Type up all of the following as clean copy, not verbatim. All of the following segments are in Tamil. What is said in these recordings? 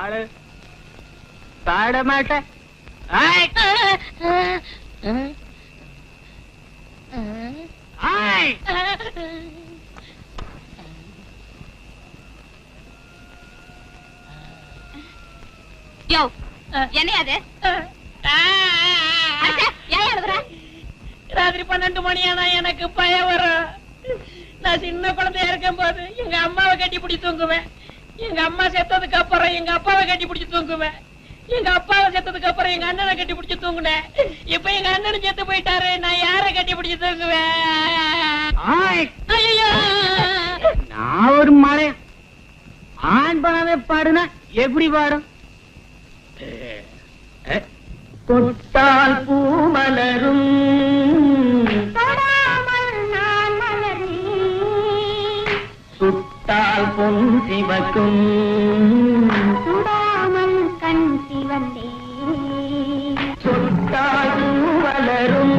ஆளு பாட மாட்டேன். என்னையாது ராத்திரி 12 மணியானா எனக்கு பயம் வரும். நான் சின்ன குழந்தையா இருக்கும் போது எங்க அம்மாவை கட்டி பிடிச்சி தூங்குவேன். எங்க அம்மா செத்ததுக்கு அப்புறம் எங்க அப்பாவை கட்டி பிடிச்சி தூங்குவேன். எங்க அப்பாவை செத்ததுக்கு அப்புறம் எங்க அண்ணனை கட்டி பிடிச்சி தூங்குனேன். இப்ப எங்க அண்ணனும் செத்து போயிட்டாரு. நான் யார கட்டி பிடிச்சி தூங்குவேன்? நான் ஒரு மழை ஆண் பணமே பாடுனா எப்படி பாடும்? தொட்டால் பூ மலரும் சுட்டால் பொன் சிவக்கும் சுடாமல் கண் சிவந்தே தொட்டால் பூ மலரும்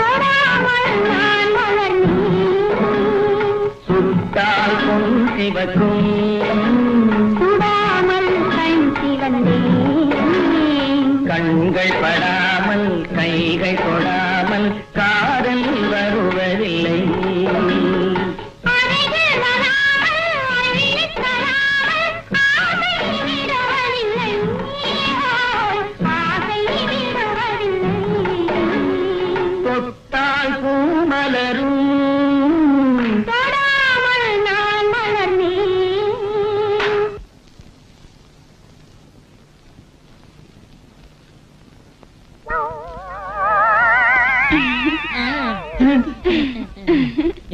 தொடாமல் நான் மலர்ந்தேன் சுட்டால் பொன் சிவக்கும் சுடாமல் கண் சிவந்தே கண்கள் படாமல் கைகள் தொடாமல் காதல் வருவதில்லை. தொட்டால் பூ மலரும் தொடாமல் நான் மலர்ந்தேன்.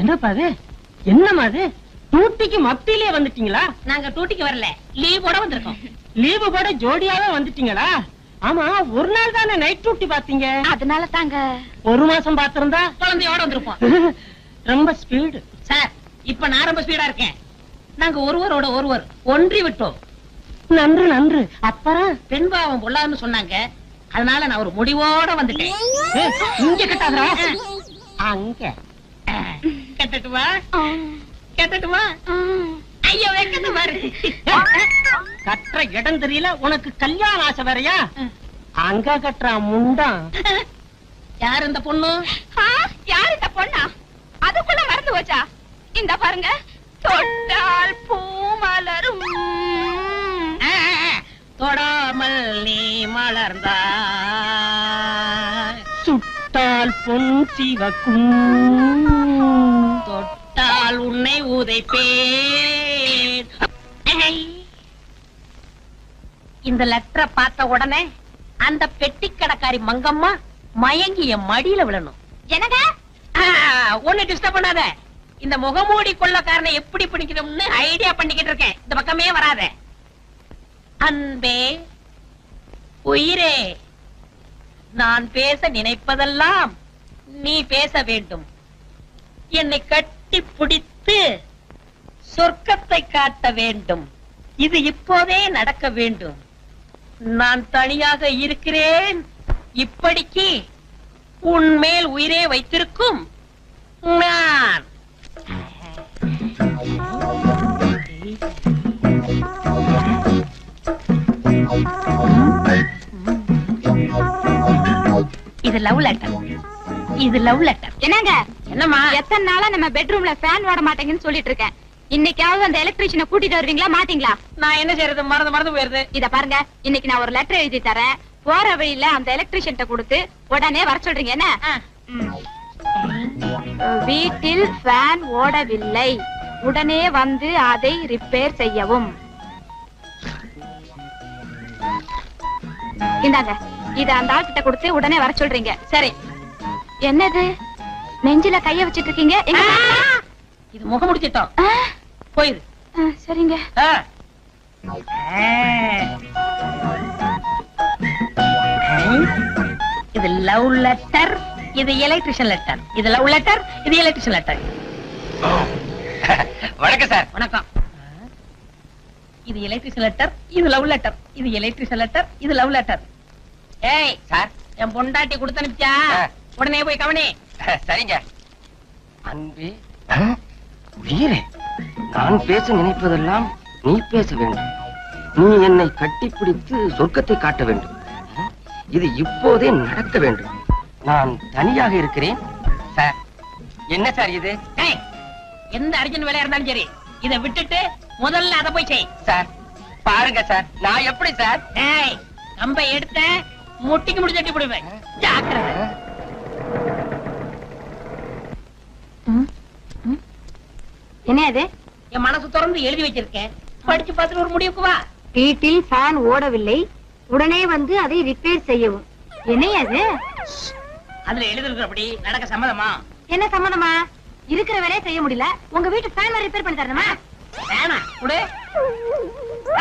என்னப்பா அது? என்னமா அது? டூட்டிக்கு மத்தியிலே வந்துட்டீங்களா? நாங்க டூட்டிக்கு வரல, லீவ் போட வந்திருக்கோம். லீவு போட ஜோடியாவே வந்துட்டீங்களா? ஆமா, ஒரு நாள் தானே நைட் டியூட்டி பாத்தீங்க. அதனால தாங்க ஒரு மாசம் பாத்திருந்தா குழந்தையோட வந்திருப்போம். ரொம்ப ஸ்பீடு சார், இப்ப நான் ரொம்ப ஸ்பீடா இருக்கேன். நாங்க ஒருவரோட ஒருவர் ஒன்றி விட்டோம். நன்று நன்று. அப்புறம் பெண் பாவம் பொல்லாதுன்னு சொன்னாங்க. அதனால நான் ஒரு முடிவோட வந்துட்டேன். ஏய், இங்க கட்டாதடா, அங்க கட்டட்டுமா? கட்டட்டுமா? ஐயோ, வெக்கத்தை பாரு. கட்டுற இடம் தெரியல உனக்கு. கல்யாண ஆசை வேறையா? அங்க கட்டுற முண்டம். யார் இந்த பொண்ணு? யார் இந்த பொண்ணா? அதுக்குள்ள மறந்து போச்சா? இந்த பாருங்க, தொட்டால் பூ மலரும் தொடாமல் நீ மலர்ந்தா சுட்டால் பொன் சிவக்கும் தொட்டால் உன்னை உதைப்பேன். இந்த லெட்டரை பார்த்த உடனே அந்த பெட்டி கடைக்காரி மங்கம்மா மயங்கி என் மடியில விழணும். என்னங்க? ஒண்ணு டிஸ்டர்ப் பண்ணாத. இந்த முகமூடி கொள்ளக்காரனை எப்படி பிடிக்கணும்னு ஐடியா பண்ணிக்கிட்டு இருக்கேன். இந்த பக்கமே வராத. அன்பே, உயிரே, நான் பேச நினைப்பதெல்லாம் நீ பேச வேண்டும். என்னை கட்டி பிடித்து சொர்க்கத்தை காட்ட வேண்டும். இது இப்போதே நடக்க வேண்டும். நான் தனியாக இருக்கிறேன். இப்படிக்கு உன் மேல் உயிரே வைத்திருக்கும் நான். இது லவ் லெட்டர். இது லவ் லெட்டர். என்னங்க? என்னம்மா? எத்தனை நாளா நம்ம பெட்ரூம்ல ஃபேன் ஓட மாட்டேங்குன்னு சொல்லிட்டு இருக்கேன். இன்னைக்காவது அந்த எலக்ட்ரிஷியனை கூட்டிட்டு வருவீங்களா மாட்டீங்களா? நான் என்ன செய்யறது? மறந்து போயிருது. இத பாருங்க, இன்னைக்கு நான் ஒரு லெட்டர் எழுதி தரேன். போற வழியில அந்த எலக்ட்ரிஷியன் கொடுத்து உடனே வர சொல்றீங்க. என்ன? வீட்டில் ஃபேன் ஓடவில்லை, உடனே வந்து அதை ரிப்பேர் செய்யவும். இந்தாங்க, இத அந்த ஆள்கிட்ட கொடுத்து உடனே வர சொல்றீங்க. சரி. என்னது நெஞ்சில கைய வச்சிட்டு இருக்கீங்க? இது முகம் முடிச்சிட்டோம். போயிரு. சரிங்க. இது லவ் லெட்டர், இது எலக்ட்ரிஷியன் லெட்டர். இது லவ் லெட்டர், இது எலக்ட்ரிஷியன் லெட்டர். வணக்கம் சார். வணக்கம். இது எலக்ட்ரிஷியன் லெட்டர், இது லவ் லெட்டர். இது எலக்ட்ரிஷியன் லெட்டர், இது லவ் லெட்டர். ஏய் சார், என் பொண்டாட்டி கொடுத்து அனுப்பிச்சா உடனே போய் கவனி. சரிங்க. அன்பே, உயிரே, நான் பேச நினைப்பதெல்லாம் நீ பேச வேண்டும். நீ என்னை கட்டிப்பிடித்து சொர்க்கத்தை காட்ட வேண்டும். இது இப்போதே நடக்க வேண்டும். நான் தனியாக இருக்கிறேன் சார். என்ன சார் இது? ஏய், எந்த அர்ஜென்ட் வேலையா இருந்தாலும் சரி இதை விட்டுட்டு முதல்ல அதை போய் செய். சார் பாருங்க சார், நான் எப்படி சார்? ஏய், கம்பை எடுத்த முட்டிக்கு முடி தட்டி போடுவேன். ஜாக்கிரதை. என்ன அது? என் மனசு திறந்து எழுதி வச்சிருக்கேன், படிச்சு பார்த்துட்டு ஒரு முடிவுக்கு வா. வீட்டில் ஃபேன் ஓடவில்லை, உடனே வந்து அதை ரிப்பேர் செய்யவும். என்ன அது? அதுல எழுதிருக்கிறபடி நடக்க சம்மதமா? என்ன சம்மதமா? இருக்கிற வேலையை செய்ய முடியல, உங்க வீட்டு ஃபேன் ரிப்பேர் பண்ணி தரணுமா? வேணா குடு.